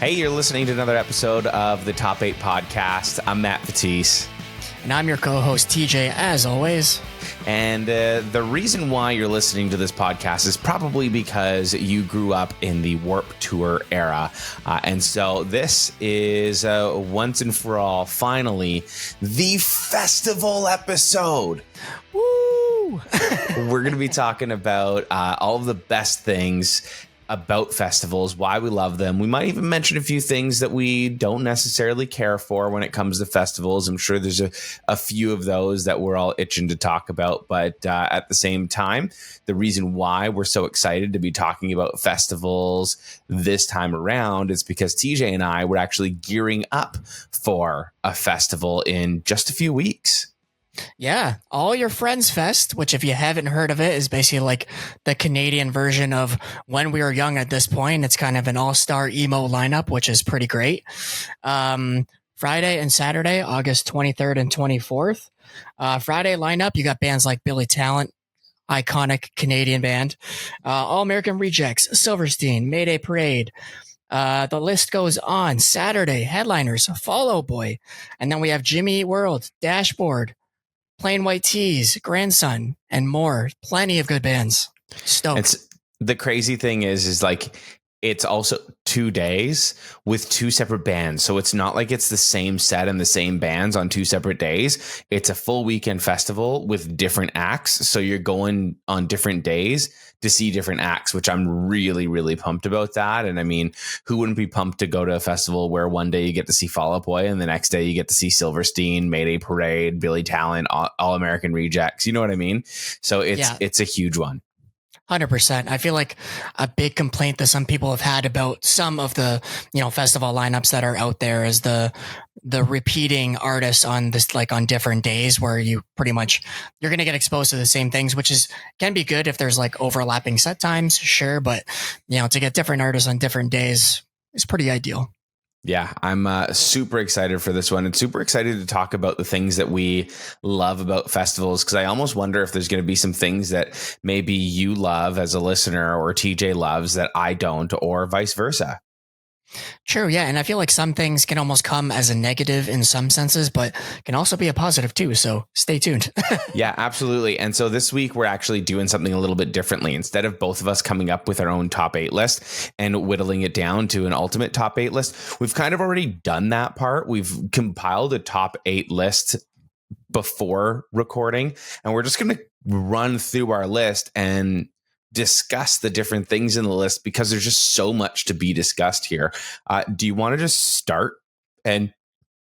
Hey, you're listening to another episode of the Top 8 Podcast. I'm Matt Fatisse. And I'm your co-host, TJ, as always. And the reason why you're listening to this podcast is probably because you grew up in the Warped Tour era. And so this is once and for all, finally, the festival episode. Woo! We're going to be talking about all of the best things about festivals, why we love them. We might even mention a few things that we don't necessarily care for when it comes to festivals. I'm sure there's a few of those that we're all itching to talk about. But at the same time, the reason why we're so excited to be talking about festivals this time around is because TJ and I were actually gearing up for a festival in just a few weeks. Yeah, All Your Friends Fest, which if you haven't heard of it, is basically like the Canadian version of When We Were Young at this point. It's kind of an all-star emo lineup, which is pretty great. Friday and Saturday, August 23rd and 24th. Friday lineup, you got bands like Billy Talent, iconic Canadian band, All American Rejects, Silverstein, Mayday Parade. The list goes on. Saturday, headliners, Fall Out Boy. And then we have Jimmy Eat World, Dashboard, Plain White Tees, Grandson, and more. Plenty of good bands. Stoked. The crazy thing is like it's also 2 days with two separate bands. So it's not like it's the same set and the same bands on two separate days. It's a full weekend festival with different acts. So you're going on different days to see different acts, which I'm really, really pumped about that. And I mean, who wouldn't be pumped to go to a festival where one day you get to see Fall Out Boy and the next day you get to see Silverstein, Mayday Parade, Billy Talent, All American Rejects. You know what I mean? So it's a huge one. 100%. I feel like a big complaint that some people have had about some of the, festival lineups that are out there is the repeating artists on this, like on different days where you pretty much, you're going to get exposed to the same things, which can be good if there's like overlapping set times. Sure. But to get different artists on different days is pretty ideal. Yeah, I'm super excited for this one and super excited to talk about the things that we love about festivals, because I almost wonder if there's going to be some things that maybe you love as a listener or TJ loves that I don't, or vice versa. True. Yeah. And I feel like some things can almost come as a negative in some senses, but can also be a positive too. So stay tuned. Yeah, absolutely. And so this week we're actually doing something a little bit differently. Instead of both of us coming up with our own top 8 list and whittling it down to an ultimate top 8 list, we've kind of already done that part. We've compiled a top 8 list before recording, and we're just going to run through our list and discuss the different things in the list because there's just so much to be discussed here. Do you want to just start and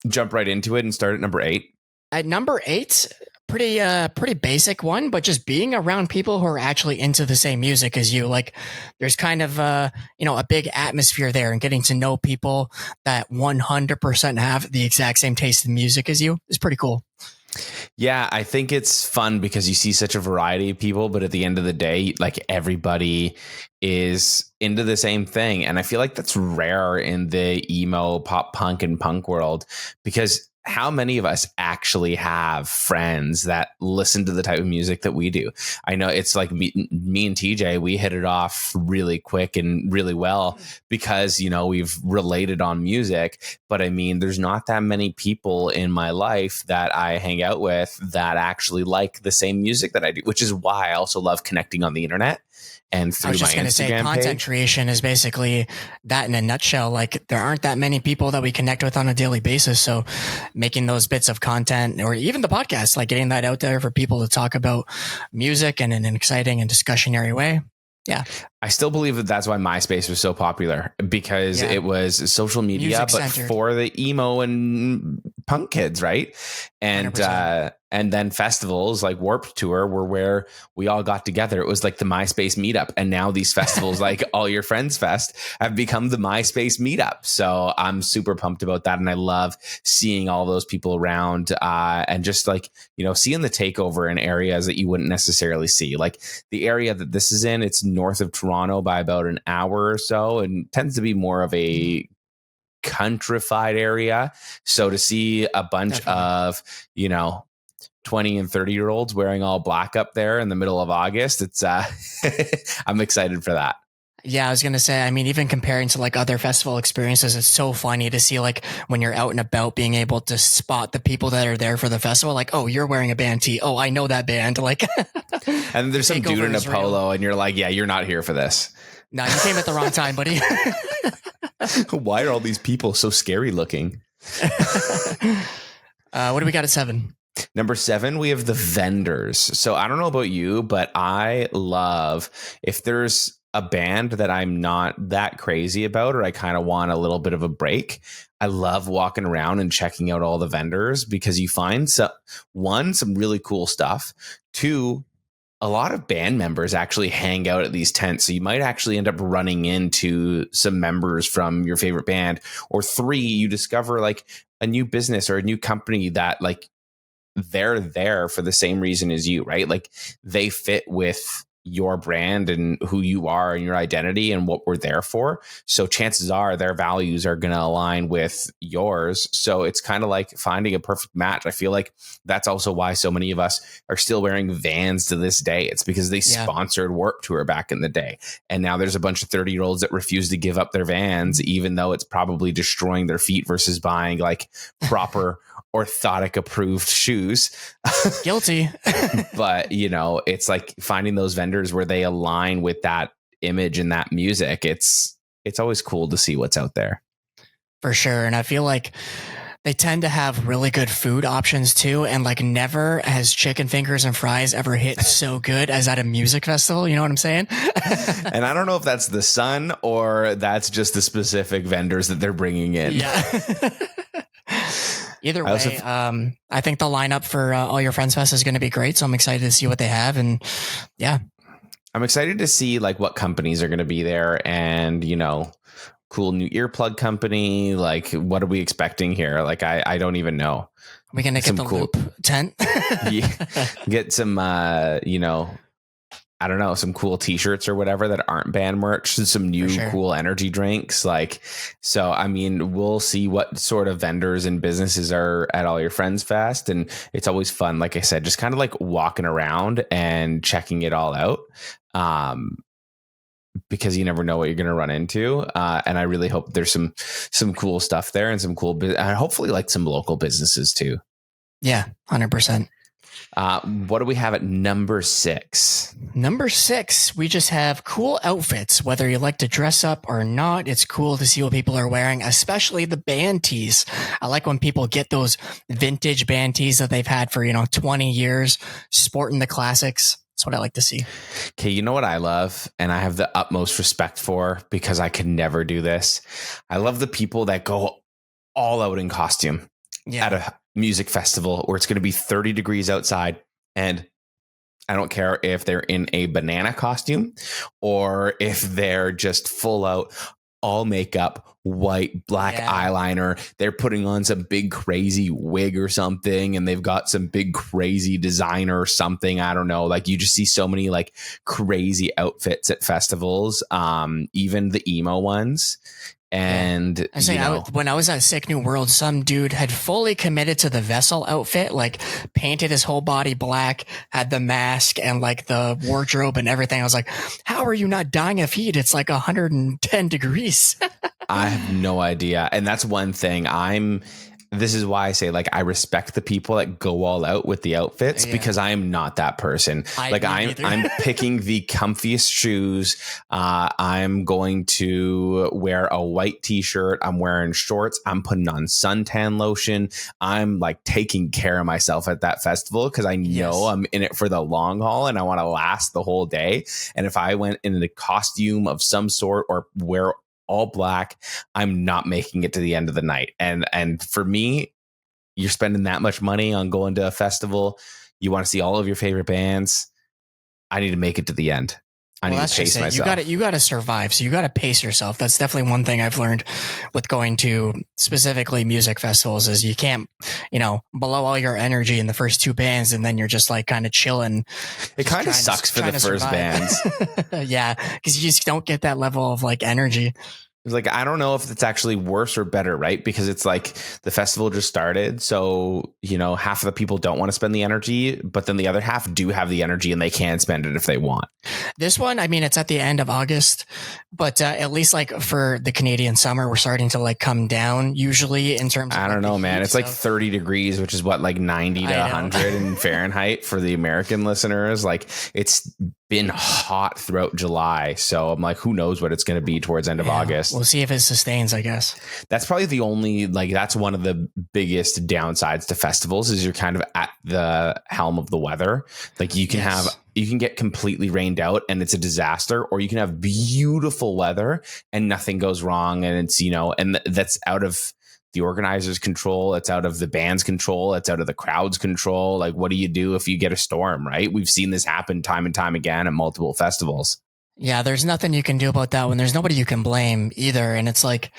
jump right into it and start at number 8? At number 8, pretty basic one, but just being around people who are actually into the same music as you. Like there's kind of a big atmosphere there, and getting to know people that 100% have the exact same taste in music as you is pretty cool. Yeah, I think it's fun because you see such a variety of people, but at the end of the day, like everybody is into the same thing. And I feel like that's rare in the emo, pop punk and punk world, because how many of us actually have friends that listen to the type of music that we do? I know it's like me and TJ, we hit it off really quick and really well because, we've related on music. But I mean, there's not that many people in my life that I hang out with that actually like the same music that I do, which is why I also love connecting on the internet. And through I was just my going to say, Instagram content page. Creation is basically that in a nutshell. Like there aren't that many people that we connect with on a daily basis. So making those bits of content, or even the podcast, like getting that out there for people to talk about music in an exciting and discussionary way. Yeah. I still believe that that's why MySpace was so popular, because it was social media, Music but centered. for the emo and punk kids, right? And then festivals like Warped Tour were where we all got together. It was like the MySpace meetup. And now these festivals like All Your Friends Fest have become the MySpace meetup. So I'm super pumped about that. And I love seeing all those people around and just like, seeing the takeover in areas that you wouldn't necessarily see. Like the area that this is in, it's north of Toronto by about an hour or so, and tends to be more of a countrified area. So to see a bunch of, 20 and 30-year-olds wearing all black up there in the middle of August, it's I'm excited for that. Yeah, I was gonna say, I mean, even comparing to like other festival experiences, it's so funny to see like when you're out and about being able to spot the people that are there for the festival, like, oh, you're wearing a band tee. Oh, I know that band. Like And there's some dude in a polo and you're like, yeah, you're not here for this. No, you came at the wrong time, buddy. Why are all these people so scary looking? What do we got at 7? Number 7, we have the vendors. So I don't know about you, but I love if there's a band that I'm not that crazy about, or I kind of want a little bit of a break. I love walking around and checking out all the vendors because you find some really cool stuff. 2, a lot of band members actually hang out at these tents. So you might actually end up running into some members from your favorite band. Or 3, you discover like a new business or a new company that like they're there for the same reason as you, right? Like they fit with your brand and who you are and your identity and what we're there for. So chances are their values are going to align with yours. So it's kind of like finding a perfect match. I feel like that's also why so many of us are still wearing Vans to this day. It's because they sponsored Warped Tour back in the day. And now there's a bunch of 30-year-olds that refuse to give up their Vans, even though it's probably destroying their feet versus buying like proper orthotic approved shoes. Guilty. But you know, it's like finding those vendors where they align with that image and that music. It's always cool to see what's out there. For sure. And I feel like they tend to have really good food options too. And like never has chicken fingers and fries ever hit so good as at a music festival. You know what I'm saying? And I don't know if that's the sun or that's just the specific vendors that they're bringing in. Yeah. Either way, I think the lineup for All Your Friends Fest is going to be great. So I'm excited to see what they have. And yeah, I'm excited to see like what companies are going to be there and, you know, cool new earplug company. Like, what are we expecting here? Like, I don't even know. We're going to get the Loop tent. Get some, you know, I don't know, some cool t-shirts or whatever that aren't band merch, some new cool energy drinks. Like, so, I mean, we'll see what sort of vendors and businesses are at All Your Friends Fest. And it's always fun. Like I said, just kind of like walking around and checking it all out. Because you never know what you're going to run into. And I really hope there's some cool stuff there and some cool, hopefully like some local businesses too. Yeah, 100%. What do we have at number 6? Number 6, we just have cool outfits. Whether you like to dress up or not, it's cool to see what people are wearing, especially the band tees. I like when people get those vintage band tees that they've had for, 20 years, sporting the classics. That's what I like to see. Okay, you know what I love, and I have the utmost respect for because I could never do this. I love the people that go all out in costume at a music festival where it's going to be 30 degrees outside, and I don't care if they're in a banana costume or if they're just full out all makeup, white, black eyeliner. They're putting on some big crazy wig or something, and they've got some big crazy designer or something. I don't know. Like, you just see so many like crazy outfits at festivals, even the emo ones. And when I was at Sick New World, some dude had fully committed to the vessel outfit, like painted his whole body black, had the mask and like the wardrobe and everything. I was like, how are you not dying of heat? It's like 110 degrees. I have no idea. And that's one thing this is why I say, like, I respect the people that go all out with the outfits because I am not that person. I'm picking the comfiest shoes. I'm going to wear a white t-shirt. I'm wearing shorts. I'm putting on suntan lotion. I'm like taking care of myself at that festival because I know I'm in it for the long haul and I want to last the whole day. And if I went in a costume of some sort or wear all black, I'm not making it to the end of the night. And for me, you're spending that much money on going to a festival. You want to see all of your favorite bands. I need to make it to the end. I need to pace myself. You got to survive. So you got to pace yourself. That's definitely one thing I've learned with going to specifically music festivals is you can't, blow all your energy in the first 2 bands and then you're just like kind of chilling. It kind of sucks for the first bands. Yeah, because you just don't get that level of like energy. It's like, I don't know if it's actually worse or better, right? Because it's like the festival just started. So, half of the people don't want to spend the energy, but then the other half do have the energy and they can spend it if they want. This one, I mean, it's at the end of August, but at least like for the Canadian summer, we're starting to like come down usually in terms of I don't know, man. It's like 30 degrees, which is what, like 90 to 100 in Fahrenheit for the American listeners. Like it's been hot throughout July. So I'm like, who knows what it's going to be towards end of August. We'll see if it sustains, I guess. That's probably the only, like, that's one of the biggest downsides to festivals is you're kind of at the helm of the weather. Like you can get completely rained out and it's a disaster, or you can have beautiful weather and nothing goes wrong. And it's, and that's out of the organizer's control. It's out of the band's control. It's out of the crowd's control. Like, what do you do if you get a storm, right? We've seen this happen time and time again at multiple festivals. Yeah, there's nothing you can do about that when there's nobody you can blame either. And it's like,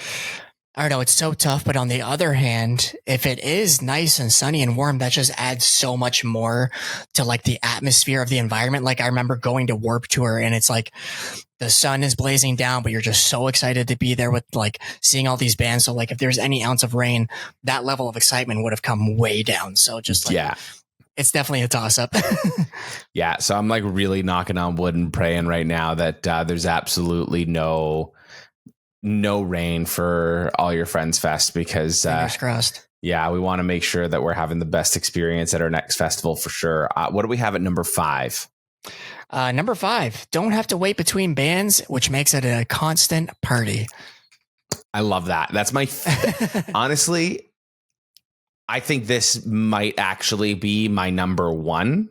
I don't know, it's so tough. But on the other hand, if it is nice and sunny and warm, that just adds so much more to like the atmosphere of the environment. Like I remember going to Warped Tour and it's like the sun is blazing down, but you're just so excited to be there with like seeing all these bands. So like if there's any ounce of rain, that level of excitement would have come way down. So just like, it's definitely a toss up. Yeah. So I'm like really knocking on wood and praying right now that there's absolutely no rain for All Your Friends Fest, because fingers crossed. Yeah, we want to make sure that we're having the best experience at our next festival for sure. What do we have at number 5? Number 5, don't have to wait between bands, which makes it a constant party. I love that. That's my honestly, I think this might actually be my number 1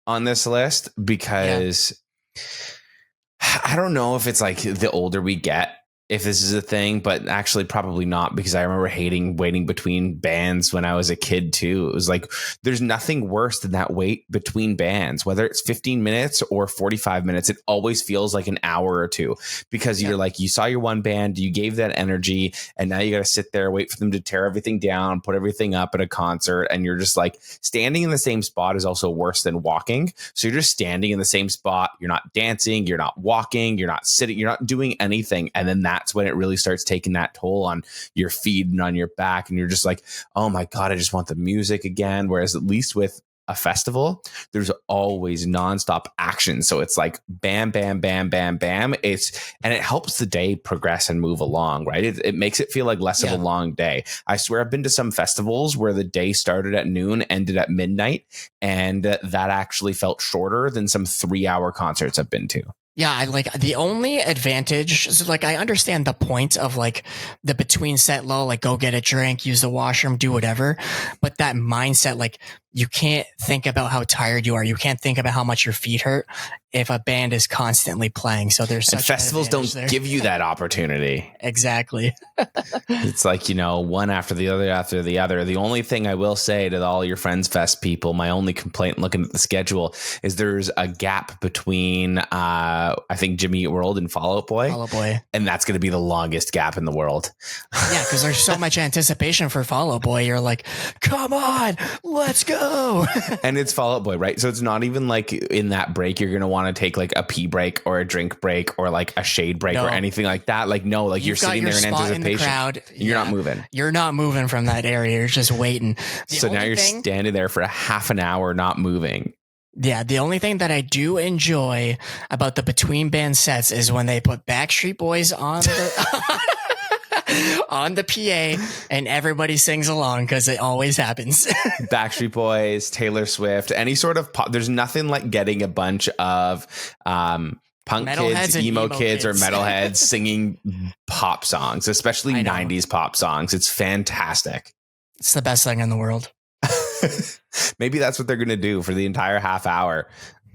on this list, because I don't know if it's like the older we get, if this is a thing, but actually probably not, because I remember hating waiting between bands when I was a kid too. It was like, there's nothing worse than that wait between bands, whether it's 15 minutes or 45 minutes. It always feels like an hour or two, because you're like, you saw your one band, you gave that energy, and now you got to sit there, wait for them to tear everything down, put everything up at a concert. And you're just like, standing in the same spot is also worse than walking. So you're just standing in the same spot. You're not dancing, you're not walking, you're not sitting, you're not doing anything. And then that's when it really starts taking that toll on your feet and on your back. And you're just like, oh my God, I just want the music again. Whereas at least with a festival, there's always nonstop action. So it's like bam, bam, bam, bam, bam. And it helps the day progress and move along, right? It makes it feel like less of a long day. I swear I've been to some festivals where the day started at noon, ended at midnight, and that actually felt shorter than some 3-hour concerts I've been to. Yeah, I like the only advantage is like I understand the point of like the between set low, like go get a drink, use the washroom, do whatever. But that mindset, like you can't think about how tired you are. You can't think about how much your feet hurt if a band is constantly playing. So there's such festivals don't give you that opportunity. Exactly. It's like, one after the other after the other. The only thing I will say to All Your Friends Fest people, my only complaint looking at the schedule is there's a gap between I think Jimmy Eat World and Fall Out Boy. Fall Out Boy. And that's going to be the longest gap in the world. Yeah, because there's so much anticipation for Fall Out Boy. You're like, come on, let's go. And it's Fall Out Boy, right? So it's not even like in that break you're going to want to take like a pee break or a drink break or like a shade break or anything like that. Like, no, like you're sitting there in anticipation. In the crowd. You're not moving. You're not moving from that area. You're just waiting. So now you're standing there for a half an hour not moving. Yeah, the only thing that I do enjoy about the between band sets is when they put Backstreet Boys on the on the PA and everybody sings along, because it always happens. Backstreet Boys, Taylor Swift, any sort of pop. There's nothing like getting a bunch of punk kids, emo kids, or metalheads singing pop songs, especially 90s pop songs. It's fantastic. It's the best thing in the world. Maybe that's what they're going to do for the entire half hour.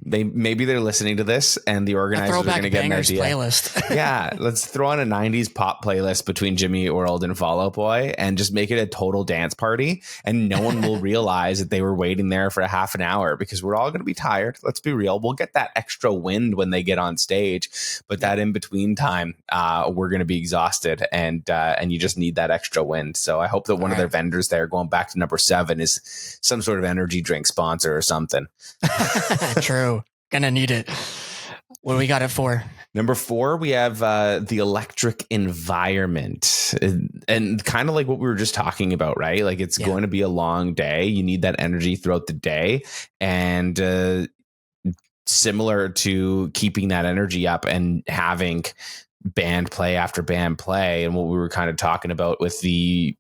Maybe they're listening to this and the organizers are going to get an idea. Playlist. Yeah, let's throw on a 90s pop playlist between Jimmy Eat World and Fall Out Boy and just make it a total dance party. And no one will realize that they were waiting there for a half an hour, because we're all going to be tired. Let's be real. We'll get that extra wind when they get on stage. But that in between time, we're going to be exhausted, and you just need that extra wind. So I hope that one of their vendors there, going back to number 7, is some sort of energy drink sponsor or something. True. Gonna need it. What do we got it for? Number 4, we have the electric environment, and kind of like what we were just talking about, right? Like it's going to be a long day. You need that energy throughout the day, and similar to keeping that energy up and having band play after band play, and what we were kind of talking about with the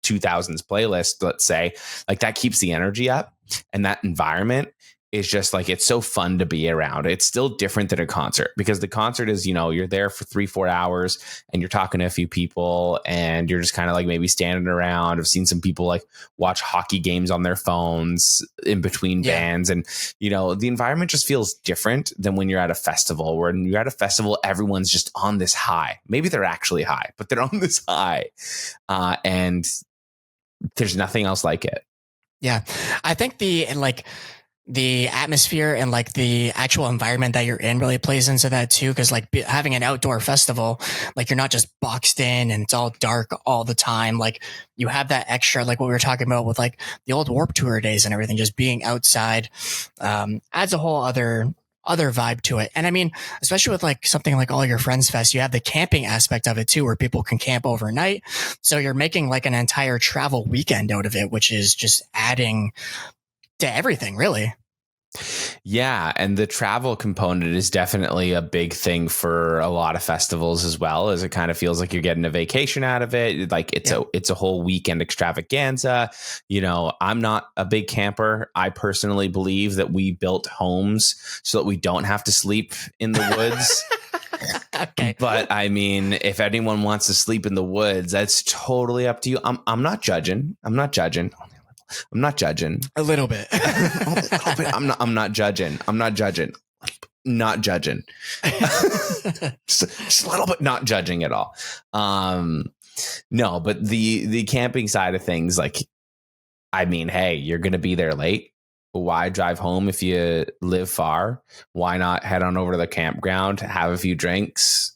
2000s playlist, let's say, like that keeps the energy up, and that environment is just like, it's so fun to be around. It's still different than a concert, because the concert is, you're there for 3-4 hours and you're talking to a few people and you're just kind of like maybe standing around. I've seen some people like watch hockey games on their phones in between bands, and the environment just feels different than when you're at a festival. When you're at a festival, everyone's just on this high. Maybe they're actually high, but they're on this high, and there's nothing else like it. Yeah, I think the atmosphere and like the actual environment that you're in really plays into that too. Because like having an outdoor festival, like you're not just boxed in and it's all dark all the time. Like you have that extra, like what we were talking about with like the old Warped Tour days and everything, just being outside adds a whole other vibe to it. And I mean, especially with like something like All Your Friends Fest, you have the camping aspect of it too, where people can camp overnight. So you're making like an entire travel weekend out of it, which is just adding to everything, really. Yeah, and the travel component is definitely a big thing for a lot of festivals as well, as it kind of feels like you're getting a vacation out of it. Like it's a whole weekend extravaganza. I'm not a big camper. I personally believe that we built homes so that we don't have to sleep in the woods. Okay. But I mean, if anyone wants to sleep in the woods, that's totally up to you. I'm not judging. I'm not judging. A little bit. I'm not judging. Not judging. just a little bit not judging at all. No, but the camping side of things, like, I mean, hey, you're going to be there late. Why drive home if you live far? Why not head on over to the campground, have a few drinks,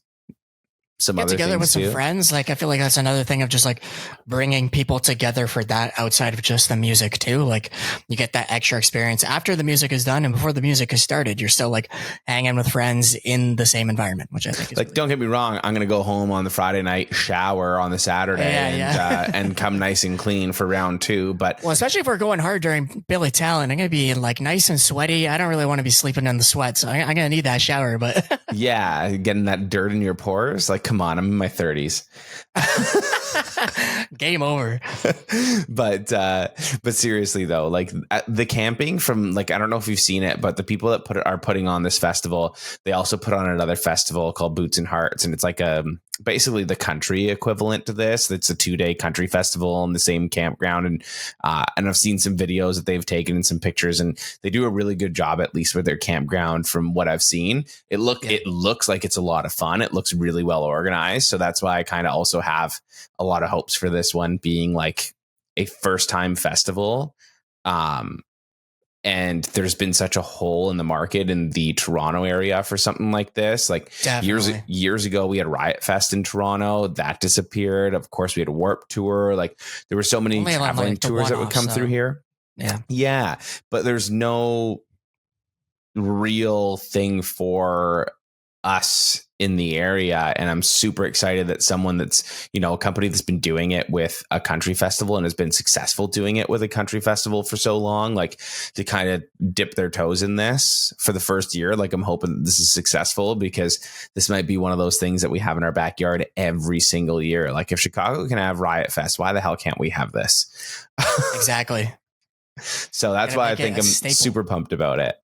get together with some friends. Like I feel like that's another thing of just like bringing people together for that outside of just the music too. Like you get that extra experience after the music is done and before the music has started. You're still like hanging with friends in the same environment, which I think is like, don't get me wrong, I'm gonna go home on the Friday night, shower on the Saturday, and come nice and clean for round 2. But especially if we're going hard during Billy Talent, I'm gonna be like nice and sweaty. I don't really want to be sleeping in the sweat, so I'm gonna need that shower. But yeah, getting that dirt in your pores, like, come on, I'm in my 30s. Game over. But seriously though, like the camping from, like, I don't know if you've seen it, but the people that are putting on this festival, they also put on another festival called Boots and Hearts, and it's like basically the country equivalent to this. It's a 2-day country festival in the same campground, and I've seen some videos that they've taken and some pictures, and they do a really good job, at least with their campground. From what I've seen, it looks like it's a lot of fun. It looks really well organized, so that's why I kind of also have a lot of hopes for this one being like a first time festival. And there's been such a hole in the market in the Toronto area for something like this. Like years ago, we had Riot Fest in Toronto. That disappeared. Of course, we had a Warped Tour. Like there were so many traveling tours that would come through here. Yeah. But there's no real thing for us in the area, and I'm super excited that someone that's, a company that's been doing it with a country festival and has been successful doing it with a country festival for so long, like to kind of dip their toes in this for the first year. Like I'm hoping that this is successful, because this might be one of those things that we have in our backyard every single year. Like if Chicago can have Riot Fest, why the hell can't we have this? Exactly. So that's why I think I'm super pumped about it.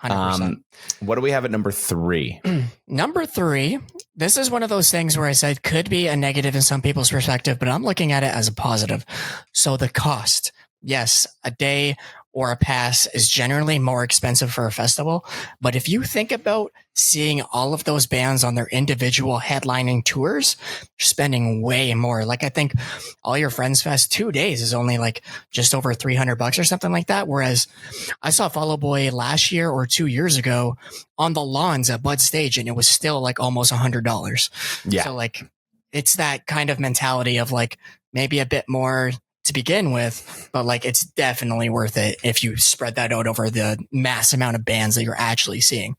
100%. What do we have at number 3? Number 3, this is one of those things where I said could be a negative in some people's perspective, but I'm looking at it as a positive. So the cost. Yes, a day or a pass is generally more expensive for a festival. But if you think about seeing all of those bands on their individual headlining tours, you're spending way more. Like I think All Your Friends Fest 2 days is only like just over $300 or something like that. Whereas I saw Fall Out Boy last year or 2 years ago on the lawns at Bud Stage, and it was still like almost $100. Yeah. So like it's that kind of mentality of like maybe a bit more to begin with, but like it's definitely worth it if you spread that out over the mass amount of bands that you're actually seeing.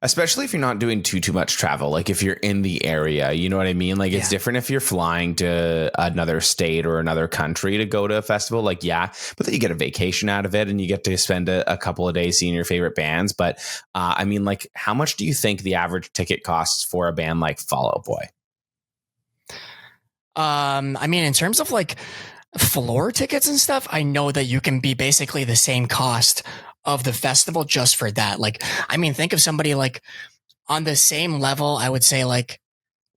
Especially if you're not doing too much travel. Like if you're in the area, you know what I mean? Like it's different if you're flying to another state or another country to go to a festival. Like, yeah, but then you get a vacation out of it and you get to spend a couple of days seeing your favorite bands. But I mean, like, how much do you think the average ticket costs for a band like Fall Out Boy? I mean, in terms of like floor tickets and stuff, I know that you can be basically the same cost of the festival just for that. Like, I mean, think of somebody like on the same level, I would say like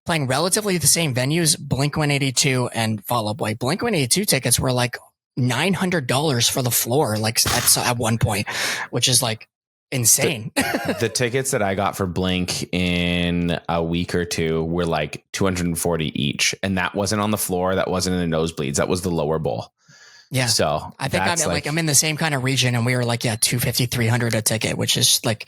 playing relatively the same venues, Blink 182 and Fall Out Boy. Blink 182 tickets were like $900 for the floor, like at one point, which is like insane. The tickets that I got for Blink in a week or two were like 240 each. And that wasn't on the floor. That wasn't in the nosebleeds. That was the lower bowl. Yeah. So I think I'm in the same kind of region, and we were like, yeah, 250, 300 a ticket, which is like,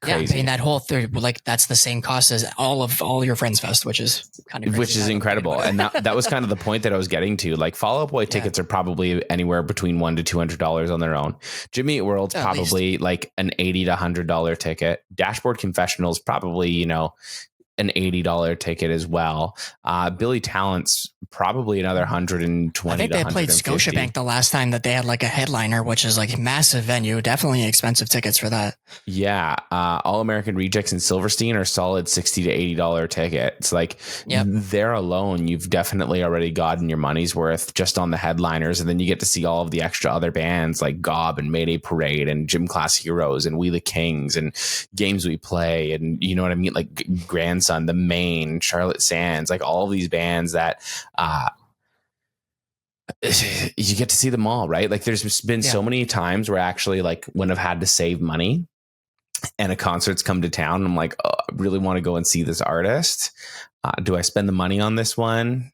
crazy. Yeah, paying that whole third, like that's the same cost as all your Friends Fest, which is kind of crazy. Which is incredible. And that was kind of the point that I was getting to. Like Fall Out Boy tickets are probably anywhere between $100 to $200 on their own. Jimmy Eat World's probably like an $80 to $100 ticket. Dashboard Confessional's probably, you know, an $80 ticket as well. Billy Talent's probably another $120. I think they played Scotiabank the last time that they had like a headliner, which is like a massive venue. Definitely expensive tickets for that. Yeah. All American Rejects and Silverstein are solid $60 to $80 tickets. Like there alone, you've definitely already gotten your money's worth just on the headliners. And then you get to see all of the extra other bands like Gob and Mayday Parade and Gym Class Heroes and We the Kings and Games We Play. And you know what I mean? Like Grandson, The Main, Charlotte Sands, like all of these bands that you get to see them all, right? Like there's been so many times where actually like when I've had to save money and a concert's come to town and I'm like, oh, I really want to go and see this artist. Do I spend the money on this one?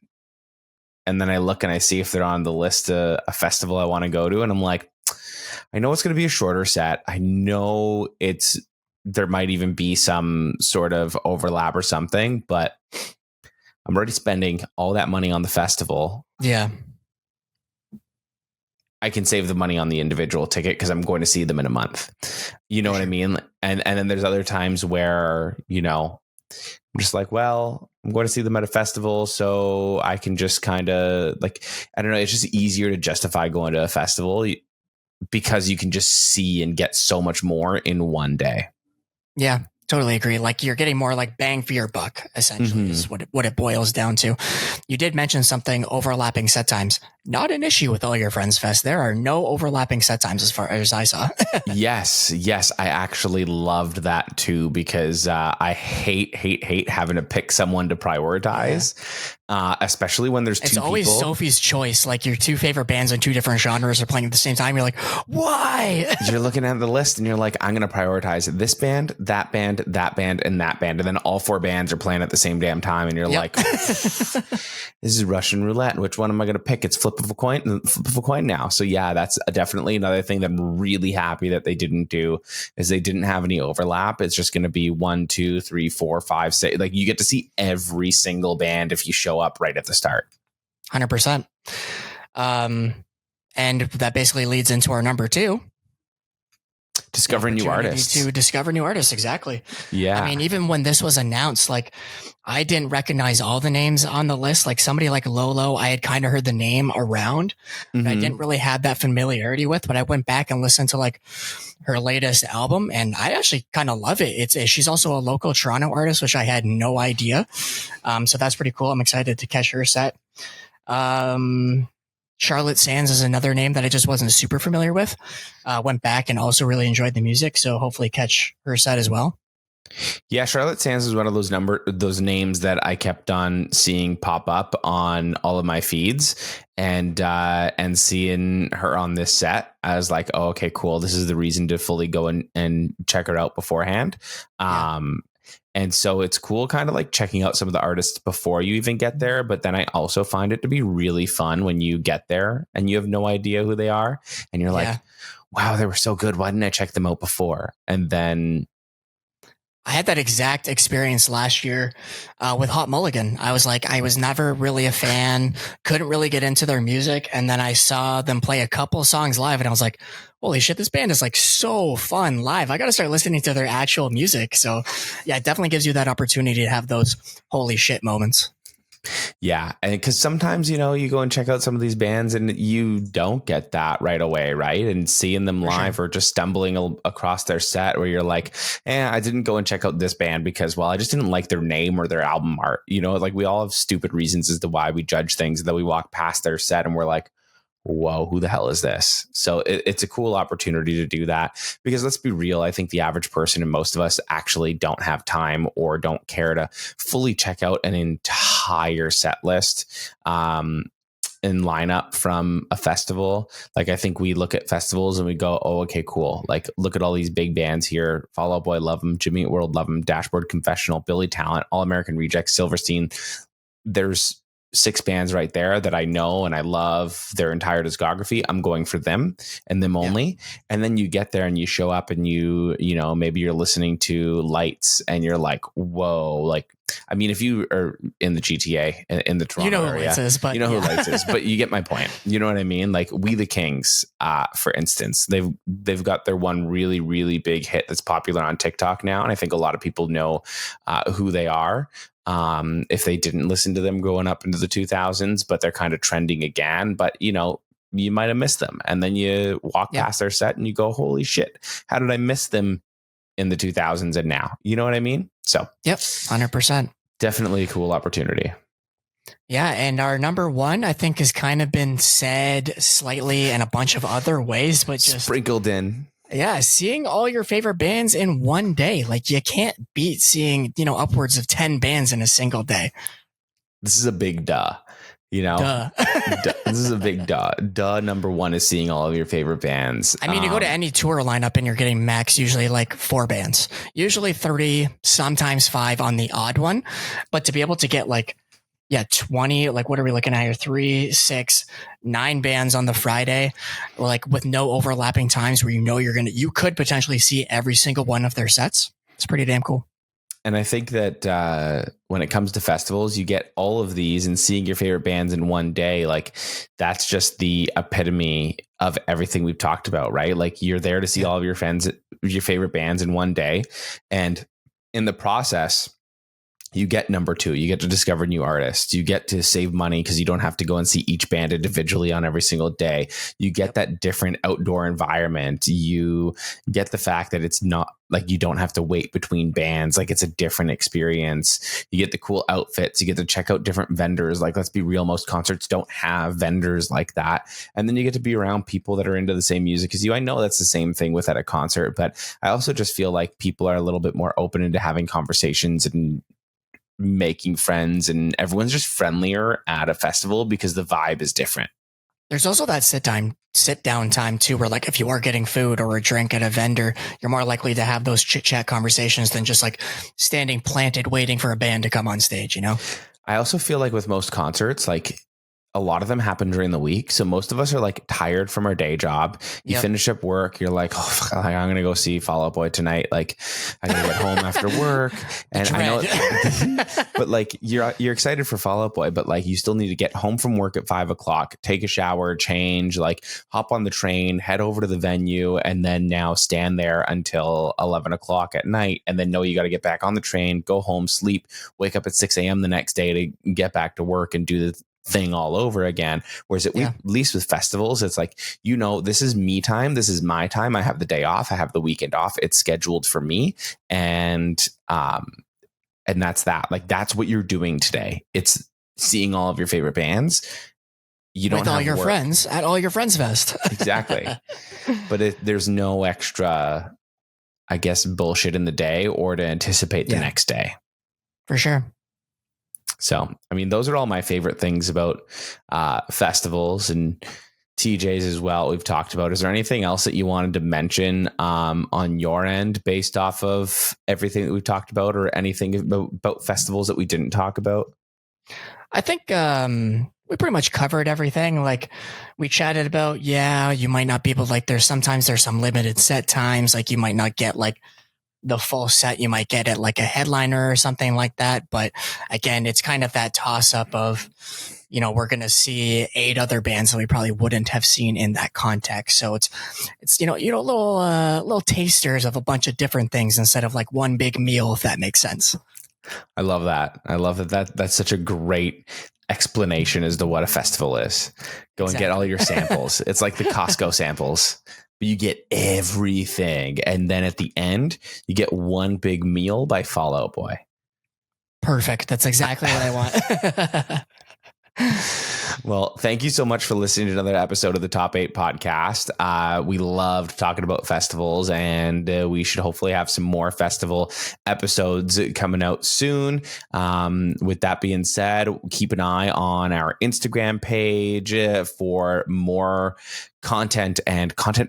And then I look and I see if they're on the list of a festival I want to go to. And I'm like, I know it's going to be a shorter set. I know there might even be some sort of overlap or something, but I'm already spending all that money on the festival. Yeah. I can save the money on the individual ticket because I'm going to see them in a month. You know what I mean? And then there's other times where, you know, I'm just like, well, I'm going to see them at a festival, so I can just kind of like, I don't know. It's just easier to justify going to a festival because you can just see and get so much more in one day. Yeah, totally agree. Like you're getting more like bang for your buck, essentially, is what it boils down to. You did mention something, overlapping set times. Not an issue with All Your Friends Fest. There are no overlapping set times as far as I saw. Yes. I actually loved that too, because I hate having to pick someone to prioritize, especially when there's two people. It's always Sophie's choice. Like your two favorite bands in two different genres are playing at the same time. You're like, why? You're looking at the list and you're like, I'm going to prioritize this band, that band, that band, and that band. And then all four bands are playing at the same damn time. And you're like, this is Russian roulette. Which one am I going to pick? It's flip of a coin now. So yeah, that's definitely another thing that I'm really happy that they didn't do, is they didn't have any overlap. It's just going to be 1, 2, 3, 4, 5, 6. Like you get to see every single band if you show up right at the start. 100%. And that basically leads into our number 2. Discovering new artists. To discover new artists, exactly. Yeah. I mean, even when this was announced, like I didn't recognize all the names on the list. Like somebody like Lolo, I had kind of heard the name around, but I didn't really have that familiarity with. But I went back and listened to like her latest album, and I actually kind of love it. She's also a local Toronto artist, which I had no idea. So that's pretty cool. I'm excited to catch her set. Charlotte Sands is another name that I just wasn't super familiar with. Went back and also really enjoyed the music, so hopefully catch her set as well. Yeah, Charlotte Sands is one of those names that I kept on seeing pop up on all of my feeds, and seeing her on this set, I was like, oh, okay, cool. This is the reason to fully go and check her out beforehand. And so it's cool kind of like checking out some of the artists before you even get there. But then I also find it to be really fun when you get there and you have no idea who they are. And you're like, wow, they were so good. Why didn't I check them out before? And then I had that exact experience last year with Hot Mulligan. I was like, I was never really a fan, couldn't really get into their music. And then I saw them play a couple songs live and I was like, holy shit, this band is like so fun live. I got to start listening to their actual music. So yeah, it definitely gives you that opportunity to have those holy shit moments. Yeah, and because sometimes you go and check out some of these bands and you don't get that right away, right? And seeing them live or just stumbling across their set where you're like, I didn't go and check out this band because, well, I just didn't like their name or their album art. Like we all have stupid reasons as to why we judge things, and then we walk past their set and we're like, whoa, who the hell is this? So it's a cool opportunity to do that, because let's be real, I think the average person and most of us actually don't have time or don't care to fully check out an entire set list and lineup from a festival. Like, I think we look at festivals and we go, oh, okay, cool. Like, look at all these big bands here. Fall Out Boy, love them. Jimmy Eat World, love them. Dashboard Confessional, Billy Talent, All American Rejects, Silverstein. There's 6 bands right there that I know and I love their entire discography. I'm going for them and them only. And then you get there and you show up and maybe you're listening to Lights and you're like, whoa, like, I mean, if you are in the GTA in the Toronto area, Lights is, but who Lights is, but you get my point. You know what I mean? Like We the Kings, for instance, they've got their one really, really big hit that's popular on TikTok now. And I think a lot of people know who they are. If they didn't listen to them growing up into the 2000s, but they're kind of trending again. But, you might have missed them. And then you walk past their set and you go, holy shit, how did I miss them in the 2000s and now? You know what I mean? So, yep, 100%. Definitely a cool opportunity. Yeah, and our number one, I think, has kind of been said slightly in a bunch of other ways, but just sprinkled in. Yeah, seeing all your favorite bands in one day. Like, you can't beat seeing, upwards of 10 bands in a single day. This is a big duh. Duh. This is a big duh. Number one is seeing all of your favorite bands. I mean, you go to any tour lineup and you're getting max usually like 4 bands, usually 3, sometimes 5 on the odd one. But to be able to get 20, like what are we looking at here? 3, 6, 9 bands on the Friday, like with no overlapping times where you could potentially see every single one of their sets. It's pretty damn cool. And I think that when it comes to festivals, you get all of these and seeing your favorite bands in one day, like that's just the epitome of everything we've talked about, right? Like you're there to see all of your favorite bands in one day. And in the process, you get number 2, you get to discover new artists, you get to save money because you don't have to go and see each band individually on every single day. You get that different outdoor environment. You get the fact that it's not like you don't have to wait between bands. Like it's a different experience. You get the cool outfits. You get to check out different vendors. Like, let's be real, most concerts don't have vendors like that. And then you get to be around people that are into the same music as you. I know that's the same thing with at a concert, but I also just feel like people are a little bit more open into having conversations and making friends, and everyone's just friendlier at a festival because the vibe is different. There's also that sit down time too, where like if you are getting food or a drink at a vendor, you're more likely to have those chit chat conversations than just like standing planted waiting for a band to come on stage, I also feel like with most concerts, like a lot of them happen during the week. So most of us are like tired from our day job. You finish up work. You're like, oh, fuck, I'm going to go see Fall Out Boy tonight. Like I got to get home after work. And I know, but like you're excited for Fall Out Boy, but like you still need to get home from work at 5:00, take a shower, change, like hop on the train, head over to the venue, and then now stand there until 11:00 at night. And then know you got to get back on the train, go home, sleep, wake up at 6 a.m. the next day to get back to work and do the thing all over again. Whereas at least with festivals, it's like, this is me time. This is my time. I have the day off. I have the weekend off. It's scheduled for me. And that's that. Like, that's what you're doing today. It's seeing all of your favorite bands. You don't with all have your work. Friends at all your friends fest. Exactly. But there's no extra, I guess, bullshit in the day or to anticipate the next day. For sure. So, I mean, those are all my favorite things about festivals and TJs as well. We've talked about. Is there anything else that you wanted to mention on your end based off of everything that we've talked about, or anything about festivals that we didn't talk about? I think we pretty much covered everything. Like we chatted about, you might not be able, like sometimes there's some limited set times. Like you might not get like the full set you might get at like a headliner or something like that. But again, it's kind of that toss up of, we're going to see 8 other bands that we probably wouldn't have seen in that context. So it's little tasters of a bunch of different things instead of like one big meal, if that makes sense. I love that. I love that. That's such a great explanation as to what a festival is. Go and get all your samples. It's like the Costco samples. You get everything. And then at the end, you get one big meal by Fall Out Boy. Perfect. That's exactly what I want. Well, thank you so much for listening to another episode of the Top 8 podcast. We loved talking about festivals, and we should hopefully have some more festival episodes coming out soon. With that being said, keep an eye on our Instagram page for more content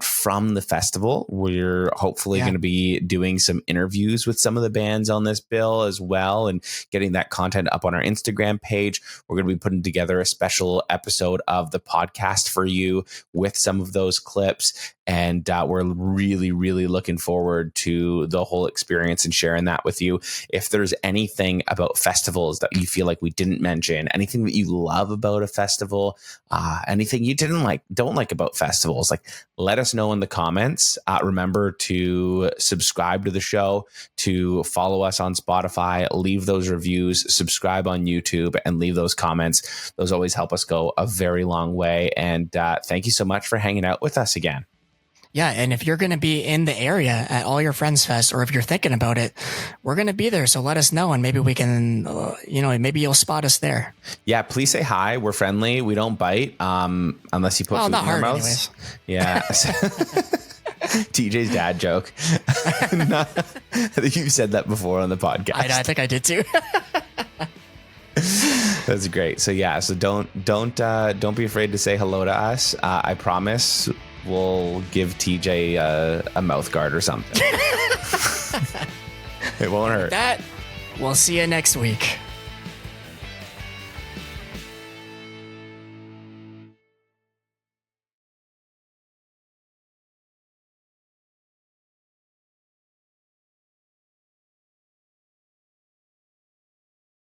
from the festival. We're hopefully going to be doing some interviews with some of the bands on this bill as well, and getting that content up on our Instagram page. We're going to be putting together a special episode of the podcast for you with some of those clips. And we're really, really looking forward to the whole experience and sharing that with you. If there's anything about festivals that you feel like we didn't mention, anything that you love about a festival, anything you don't like about festivals, like, let us know in the comments. Remember to subscribe to the show, to follow us on Spotify, leave those reviews, subscribe on YouTube, and leave those comments. Those always help us go a very long way. And thank you so much for hanging out with us again. Yeah, and if you're going to be in the area at All Your Friends Fest, or if you're thinking about it, we're going to be there. So let us know, and maybe we can, maybe you'll spot us there. Yeah, please say hi. We're friendly. We don't bite, unless you put food in our mouths. Anyways. Yeah. TJ's dad joke. I think you've said that before on the podcast. I think I did too. That's great. So yeah, don't be afraid to say hello to us. I promise we'll give TJ a mouth guard or something. It won't hurt. We'll see you next week.